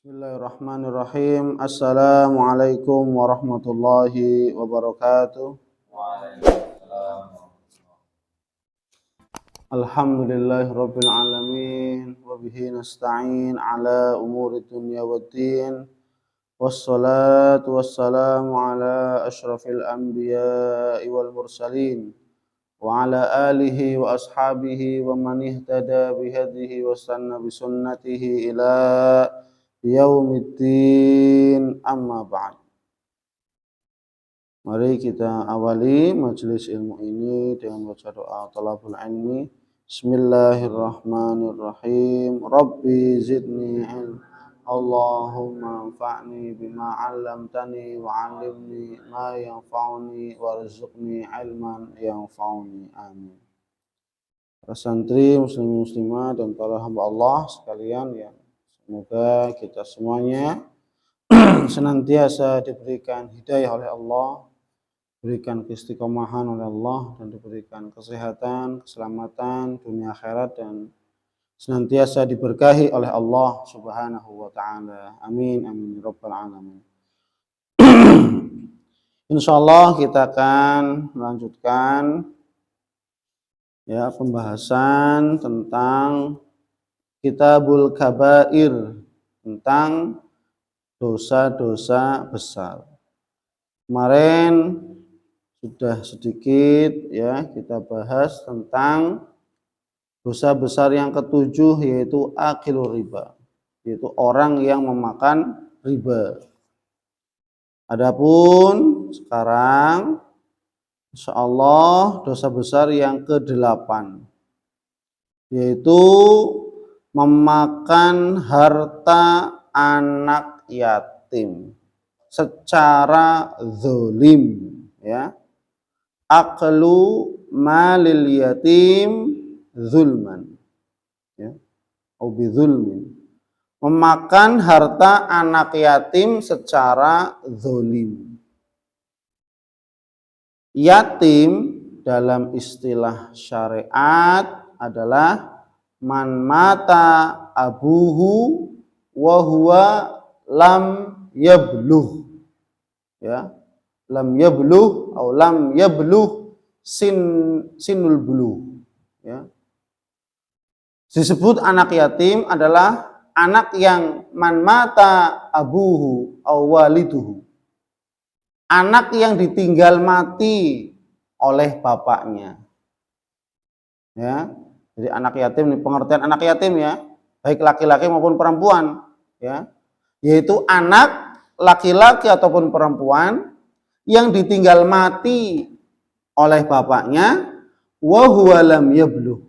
Bismillahirrahmanirrahim. Assalamualaikum warahmatullahi wabarakatuh. Alhamdulillahirabbil alamin wa bihi nasta'in ala umuri dunya waddin. Wassalatu wassalamu ala asyrafil anbiya'i wal mursalin wa ala alihi wa ashabihi wa man ihtada bihadihi wa sanna bisunnatihi ila yaumiddin, amma ba'd. Mari kita awali majelis ilmu ini dengan baca doa talabul ilmi. Bismillahirrahmanirrahim. Rabbi zidni ilm. Allahumma anfa'ni bima 'allamtani wa 'allimni ma yanfa'uni warzuqni ilman yanfa'uni. Amin. Para santri, muslimin muslimat dan para hamba Allah sekalian, ya, semoga kita semuanya senantiasa diberikan hidayah oleh Allah, diberikan keistiqomahan oleh Allah, dan diberikan kesehatan, keselamatan dunia akhirat, dan senantiasa diberkahi oleh Allah Subhanahu wa taala. Amin amin rabbal alamin. Insyaallah kita akan melanjutkan pembahasan tentang Kitabul Kabair, tentang dosa-dosa besar. Kemarin sudah sedikit kita bahas tentang dosa besar yang ketujuh, yaitu akilur riba, yaitu orang yang memakan riba. Adapun sekarang insyaallah dosa besar yang ke-8, yaitu memakan harta anak yatim secara zalim, aklu malil yatim zulman, atau bizulmin, memakan harta anak yatim secara zalim. Yatim dalam istilah syariat adalah man mata abuhu wa huwa lam yablugh, lam yablugh atau lam yablugh sinul bulugh, disebut anak yatim adalah anak yang man mata abuhu aw waliduhu, anak yang ditinggal mati oleh bapaknya. Jadi anak yatim, pengertian anak yatim baik laki-laki maupun perempuan, yaitu anak laki-laki ataupun perempuan yang ditinggal mati oleh bapaknya wa huwa lam yablugh,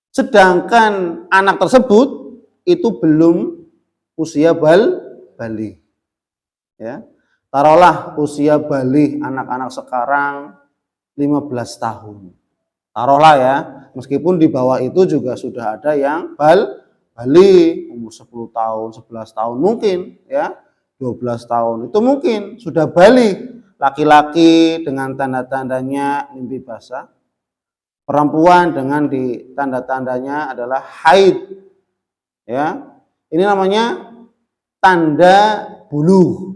sedangkan anak tersebut itu belum usia baligh. Taruhlah usia baligh anak-anak sekarang 15 tahun. Taruhlah meskipun di bawah itu juga sudah ada yang baligh, umur 10 tahun, 11 tahun mungkin, 12 tahun. Itu mungkin sudah baligh. Laki-laki dengan tanda-tandanya mimpi basah, perempuan dengan tanda-tandanya adalah haid. Ini namanya tanda bulugh,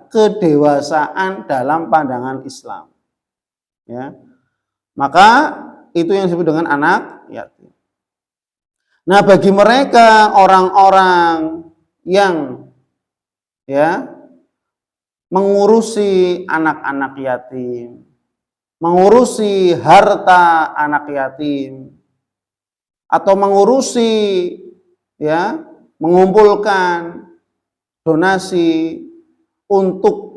kedewasaan dalam pandangan Islam. Maka itu yang disebut dengan anak yatim. Nah, bagi mereka orang-orang yang mengurusi anak-anak yatim, mengurusi harta anak yatim, atau mengurusi mengumpulkan donasi untuk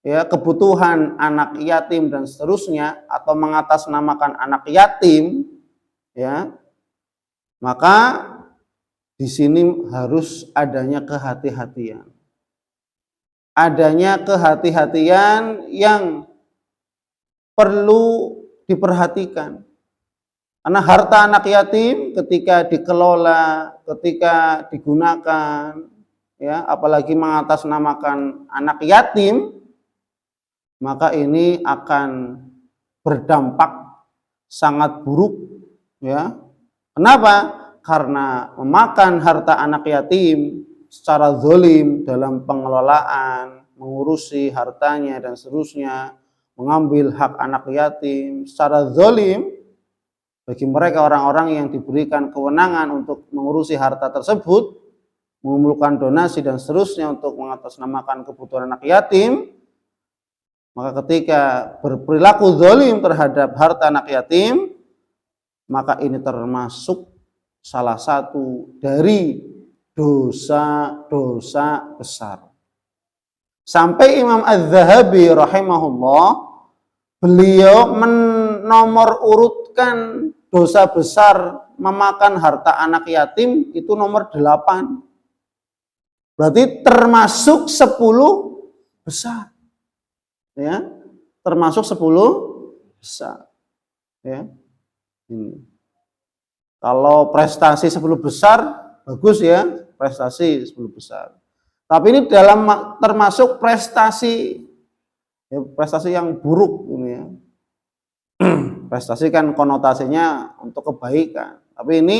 kebutuhan anak yatim dan seterusnya, atau mengatasnamakan anak yatim, maka di sini harus adanya kehati-hatian. Adanya kehati-hatian yang perlu diperhatikan. Karena harta anak yatim ketika dikelola, ketika digunakan, apalagi mengatasnamakan anak yatim, maka ini akan berdampak sangat buruk, Kenapa? karena memakan harta anak yatim secara zalim dalam pengelolaan, mengurusi hartanya dan seterusnya, mengambil hak anak yatim secara zalim, bagi mereka orang-orang yang diberikan kewenangan untuk mengurusi harta tersebut, mengumpulkan donasi dan seterusnya untuk mengatasnamakan kebutuhan anak yatim, maka ketika berperilaku zalim terhadap harta anak yatim, maka ini termasuk salah satu dari dosa-dosa besar. Sampai Imam Az-Zahabi rahimahullah, beliau menomor urutkan dosa besar memakan harta anak yatim itu nomor 8. Berarti termasuk 10 besar. Ya, termasuk 10 besar. Ya. Ini. Kalau prestasi 10 besar, bagus ya, prestasi 10 besar. Tapi ini termasuk prestasi, ya, prestasi yang buruk ini ya. Prestasi kan konotasinya untuk kebaikan. Tapi ini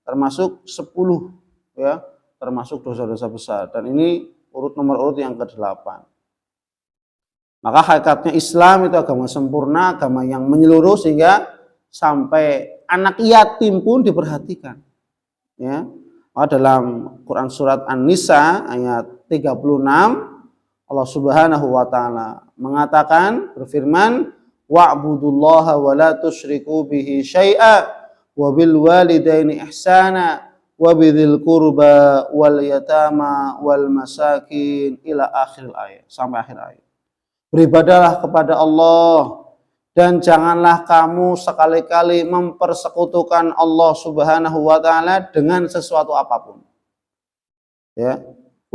termasuk 10 ya, termasuk dosa-dosa besar. Dan ini nomor urut yang ke-8. Maka hakikatnya Islam itu agama sempurna, agama yang menyeluruh sehingga sampai anak yatim pun diperhatikan. Ya. Dalam Quran surat An-Nisa ayat 36, Allah Subhanahu wa taala mengatakan, berfirman, wa'budullaha wa la tusyriku bihi syai'a wa bil walidaini ihsana wa bidzil qurba wal yatama wal masakin ila akhir ayat, sampai akhir ayat. Beribadahlah kepada Allah dan janganlah kamu sekali-kali mempersekutukan Allah Subhanahu wa taala dengan sesuatu apapun. Ya.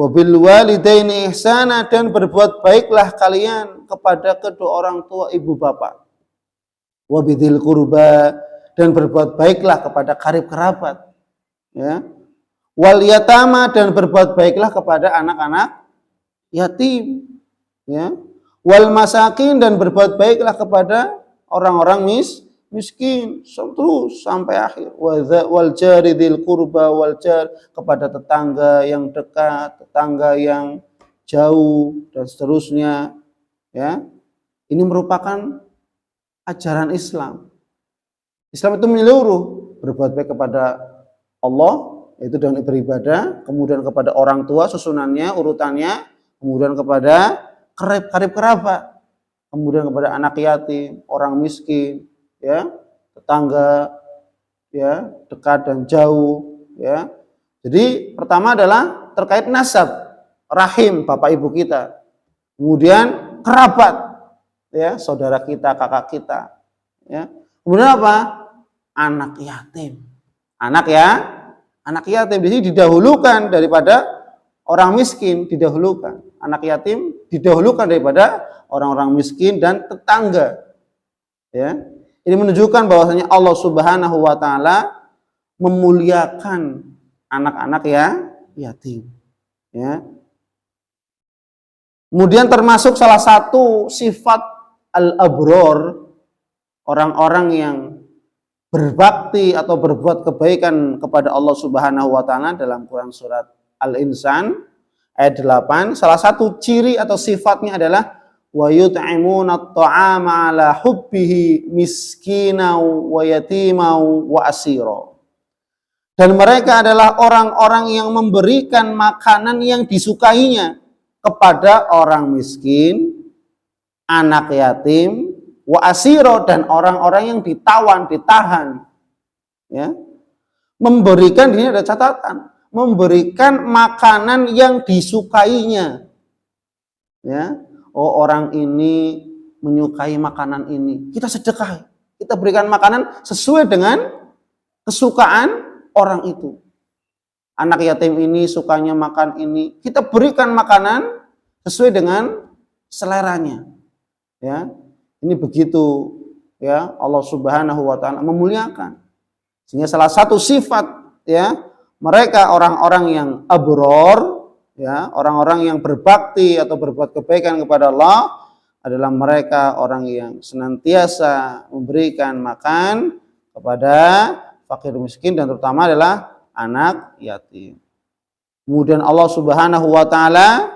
Wabil walidaini ihsana, dan berbuat baiklah kalian kepada kedua orang tua ibu bapak. Wabidzil qurba, dan berbuat baiklah kepada karib kerabat. Ya. Wal yatama, dan berbuat baiklah kepada anak-anak yatim. Ya. Wal masakin, dan berbuat baiklah kepada orang-orang miskin, terus sampai akhir. Wal jari dzil qurba wal jar, kepada tetangga yang dekat, tetangga yang jauh dan seterusnya. Ya. Ini merupakan ajaran Islam. Islam itu menyeluruh, berbuat baik kepada Allah, yaitu dengan beribadah, kemudian kepada orang tua susunannya, urutannya, kemudian kepada karib kerabat, kemudian kepada anak yatim, orang miskin, ya, tetangga, ya, dekat dan jauh, ya. Jadi pertama adalah terkait nasab, rahim bapak ibu kita, kemudian kerabat, ya, saudara kita, kakak kita, ya. Kemudian apa? Anak yatim, anak yatim di sini didahulukan daripada orang miskin, didahulukan. Anak yatim didahulukan daripada orang-orang miskin dan tetangga. Ya. Ini menunjukkan bahwasanya Allah Subhanahu wa taala memuliakan anak-anak yatim. Ya. Kemudian termasuk salah satu sifat al-abror, orang-orang yang berbakti atau berbuat kebaikan kepada Allah Subhanahu wa taala dalam Quran surat Al-Insan ayat 8, salah satu ciri atau sifatnya adalah wa yut'imuna at-ta'ama 'ala hubbihi miskina wa yatima wa asira. Dan mereka adalah orang-orang yang memberikan makanan yang disukainya kepada orang miskin, anak yatim, wa asira, dan orang-orang yang ditawan, ditahan. Ya. Memberikan, di sini ada catatan, memberikan makanan yang disukainya. Ya. Oh, orang ini menyukai makanan ini, kita sedekah, kita berikan makanan sesuai dengan kesukaan orang itu. Anak yatim ini sukanya makan ini, kita berikan makanan sesuai dengan seleranya. Ya. Ini begitu, ya, Allah Subhanahu wa taala memuliakan. Sehingga salah satu sifat, ya, mereka orang-orang yang abror, ya, orang-orang yang berbakti atau berbuat kebaikan kepada Allah adalah mereka orang yang senantiasa memberikan makan kepada fakir miskin dan terutama adalah anak yatim. Kemudian Allah Subhanahu wa taala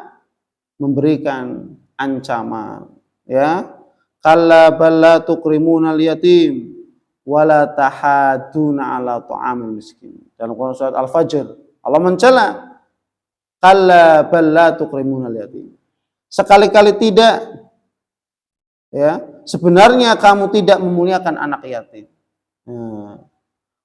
memberikan ancaman, ya. Kalla balla tukrimunal yatim wala tahaduna ala ta'amil miskin. Dalam Quran surat Al-Fajr, Allah mencela kalla balla tukrimunal yatim. Sekali-kali tidak, ya, sebenarnya kamu tidak memuliakan anak yatim.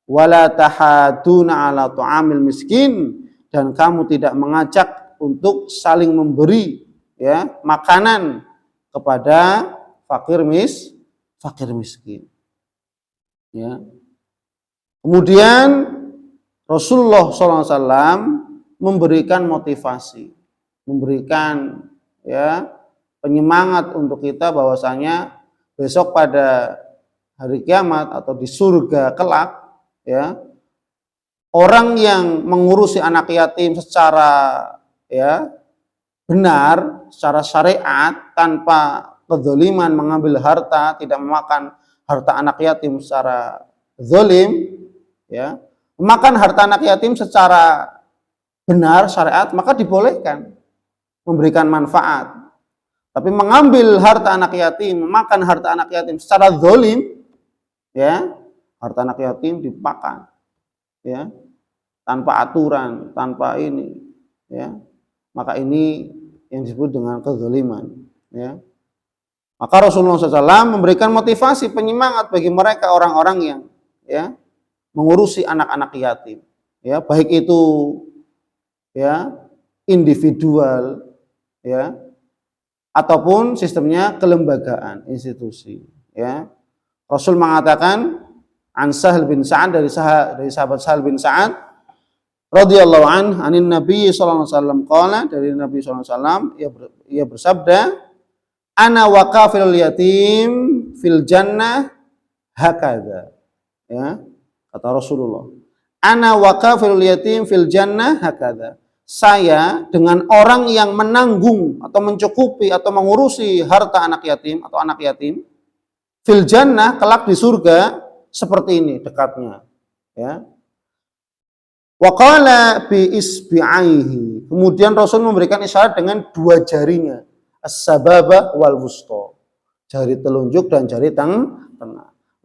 Wala tahaduna ala ta'amil miskin, dan kamu tidak mengajak untuk saling memberi, ya, makanan kepada fakir miskin. Ya. Kemudian Rasulullah SAW memberikan motivasi, memberikan, ya, penyemangat untuk kita bahwasanya besok pada hari kiamat atau di surga kelak, ya, orang yang mengurusi anak yatim secara, ya, benar, secara syariat, tanpa kezaliman, mengambil harta, tidak memakan harta anak yatim secara zalim, ya, memakan harta anak yatim secara benar syariat, maka dibolehkan memberikan manfaat. Tapi mengambil harta anak yatim, memakan harta anak yatim secara zalim, ya, harta anak yatim dimakan, ya, tanpa aturan, tanpa ini, ya, maka ini yang disebut dengan kezaliman, ya. Maka Rasulullah SAW memberikan motivasi, penyemangat bagi mereka orang-orang yang, ya, mengurusi anak-anak yatim, ya, baik itu, ya, individual, ya, ataupun sistemnya kelembagaan, institusi, ya. Rasul mengatakan an Sahal bin Sa'ad, dari sahabat Sahal bin Sa'ad radhiyallahu anin Nabi sallallahu alaihi wasallam qala, dari Nabi sallallahu alaihi wasallam ia bersabda, ana wa kafilul yatim fil jannah hakadha, ya, kata Rasulullah, ana wa kafilul yatim fil jannah hakadha, saya dengan orang yang menanggung atau mencukupi atau mengurusi harta anak yatim atau anak yatim fil jannah, kelak di surga, seperti ini dekatnya, ya. Wa qala bi isbi'aihi, kemudian Rasul memberikan isyarat dengan dua jarinya, as-sababa wal wusta, jari telunjuk dan jari tengah.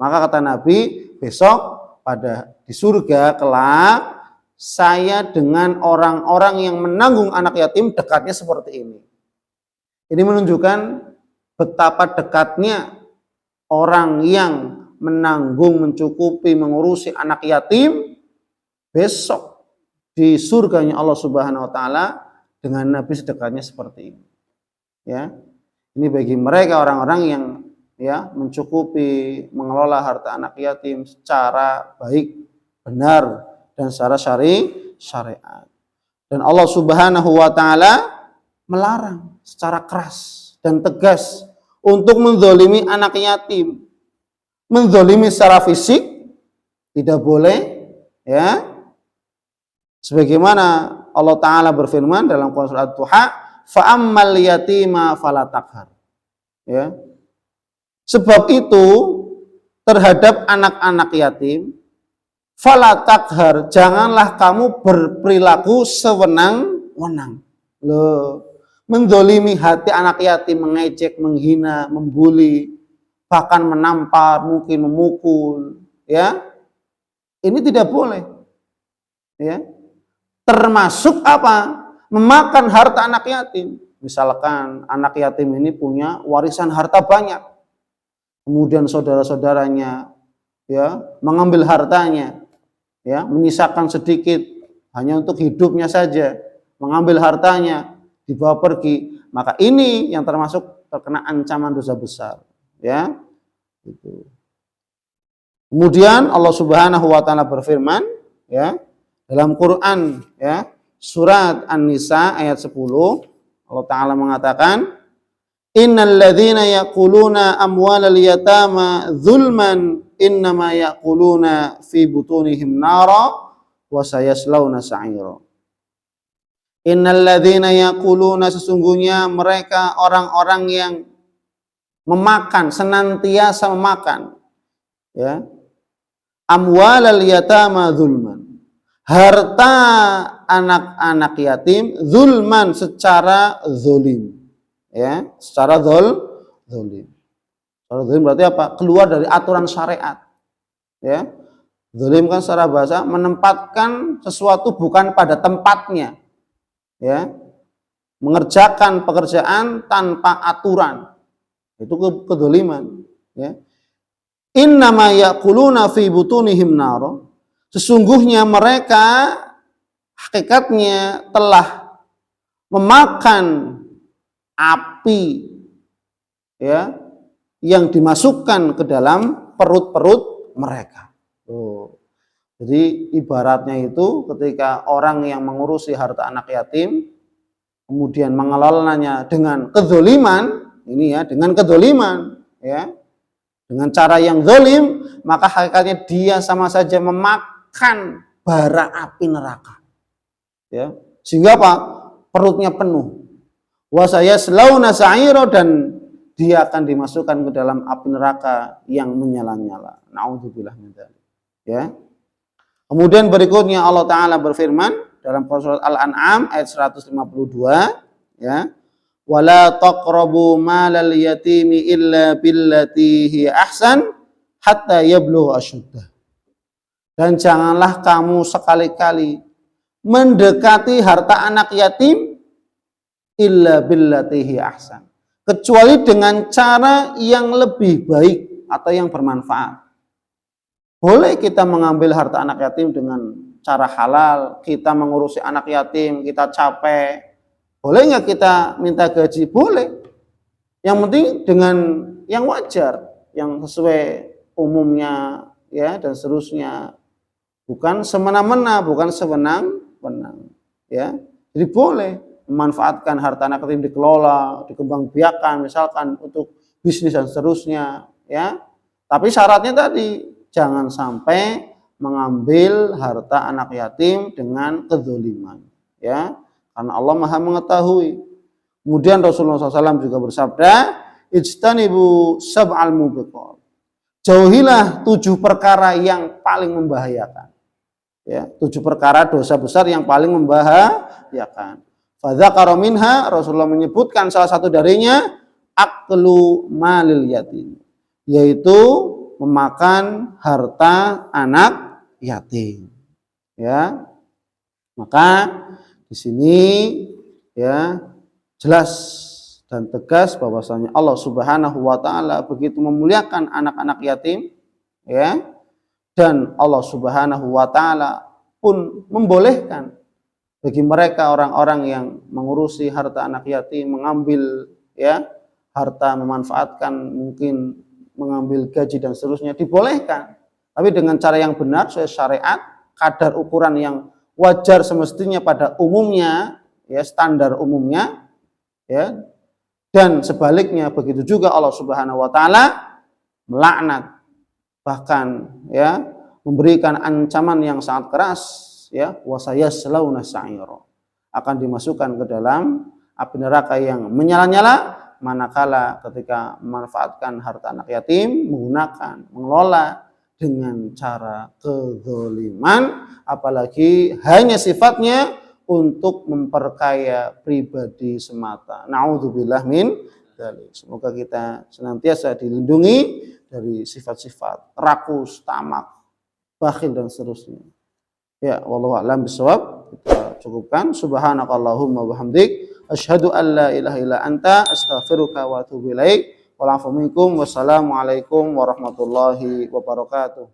Maka kata Nabi, besok pada di surga kelak saya dengan orang-orang yang menanggung anak yatim dekatnya seperti ini. Ini menunjukkan betapa dekatnya orang yang menanggung, mencukupi, mengurusi anak yatim besok di surganya Allah Subhanahu wa taala dengan Nabi sedekatnya seperti ini. Ya. Ini bagi mereka orang-orang yang, ya, mencukupi, mengelola harta anak yatim secara baik, benar, dan secara syariat. Dan Allah Subhanahu wa taala melarang secara keras dan tegas untuk menzalimi anak yatim. Menzalimi secara fisik tidak boleh, ya. Sebagaimana Allah taala berfirman dalam Quran surat Duha, fa ammal yatima fala taqhar, ya. Sebab itu terhadap anak-anak yatim fala taqhar, janganlah kamu berperilaku sewenang-wenang. Loh, menzalimi hati anak yatim, mengejek, menghina, membuli, bahkan menampar, mungkin memukul, ya. Ini tidak boleh, ya. Termasuk apa? Memakan harta anak yatim. Misalkan anak yatim ini punya warisan harta banyak, kemudian saudara-saudaranya, ya, mengambil hartanya, ya, menyisakan sedikit hanya untuk hidupnya saja, mengambil hartanya, dibawa pergi, maka ini yang termasuk terkena ancaman dosa besar, ya. Itu. Kemudian Allah Subhanahu wa taala berfirman, ya, dalam Quran, ya, surat An-Nisa ayat 10, Allah taala mengatakan, innal ladzina yaquluna amwalal yatama zulman innama yaquluna fi butunihim nara wa sayaslawna sa'ira. Innal ladzina yaquluna, sesungguhnya mereka orang-orang yang memakan, senantiasa memakan, ya, amwalal yatama zulman. Harta anak-anak yatim zulman secara zolim, ya, secara zolim. Secara zolim berarti apa? Keluar dari aturan syariat, ya. Zolim kan secara bahasa menempatkan sesuatu bukan pada tempatnya, ya, mengerjakan pekerjaan tanpa aturan, itu kezaliman, ya. Innama yaquluna fi butunihim naro. Sesungguhnya mereka hakikatnya telah memakan api, ya, yang dimasukkan ke dalam perut-perut mereka. Jadi ibaratnya itu ketika orang yang mengurusi harta anak yatim kemudian mengelolanya dengan kezaliman, ini ya, dengan kezaliman, ya, dengan cara yang zalim, maka hakikatnya dia sama saja memakan bara api neraka, ya, sehingga apa? Perutnya penuh. Wa sayaslauna sa'ira, dan dia akan dimasukkan ke dalam api neraka yang menyala-nyala. Nauzubillah min dzalik, ya. Kemudian berikutnya Allah Ta'ala berfirman dalam surat Al-An'am ayat 152, ya, wala taqrabu malal yatimi illa billati hi ahsan hatta yablugha asyuddah. Dan janganlah kamu sekali-kali mendekati harta anak yatim illa billati hi ahsan, kecuali dengan cara yang lebih baik atau yang bermanfaat. Boleh kita mengambil harta anak yatim dengan cara halal, kita mengurusi anak yatim, kita capek. Boleh nggak kita minta gaji? Boleh. Yang penting dengan yang wajar, yang sesuai umumnya, ya, dan seterusnya. Bukan semena-mena, bukan sewenang-wenang, ya. Jadi boleh memanfaatkan harta anak yatim, dikelola, dikembangbiakan misalkan untuk bisnis dan seterusnya, ya. Tapi syaratnya tadi jangan sampai mengambil harta anak yatim dengan kezaliman, ya. Karena Allah Maha mengetahui. Kemudian Rasulullah SAW juga bersabda, ijtanibu sab'al mubiqat. Jauhilah 7 perkara yang paling membahayakan. Ya, 7 perkara dosa besar yang paling membahayakan. Fadzakara minha, Rasulullah menyebutkan salah satu darinya aklu malil yatim, yaitu memakan harta anak yatim. Ya. Maka di sini, ya, jelas dan tegas bahwasanya Allah Subhanahu wa taala begitu memuliakan anak-anak yatim, ya. Dan Allah Subhanahu wa taala pun membolehkan bagi mereka orang-orang yang mengurusi harta anak yatim, mengambil, ya, harta, memanfaatkan, mungkin mengambil gaji dan seterusnya, dibolehkan. Tapi dengan cara yang benar sesuai syariat, kadar ukuran yang wajar semestinya pada umumnya, ya, standar umumnya, ya. Dan sebaliknya begitu juga Allah Subhanahu wa taala melaknat, bahkan, ya, memberikan ancaman yang sangat keras, ya, wasayaslauna sa'ira, akan dimasukkan ke dalam api neraka yang menyala-nyala manakala ketika memanfaatkan harta anak yatim, menggunakan, mengelola dengan cara kezaliman, apalagi hanya sifatnya untuk memperkaya pribadi semata. Na'udzubillah min dzalik. Semoga kita senantiasa dilindungi dari sifat-sifat rakus, tamak, bakhil dan seterusnya. Ya, wallahu a'lam bishawab. Kita cukupkan. Subhanakallahumma wabihamdik, asyhadu an la ilaha illa anta, astaghfiruka wa atubu ilaik. Wassalamualaikum warahmatullahi wabarakatuh.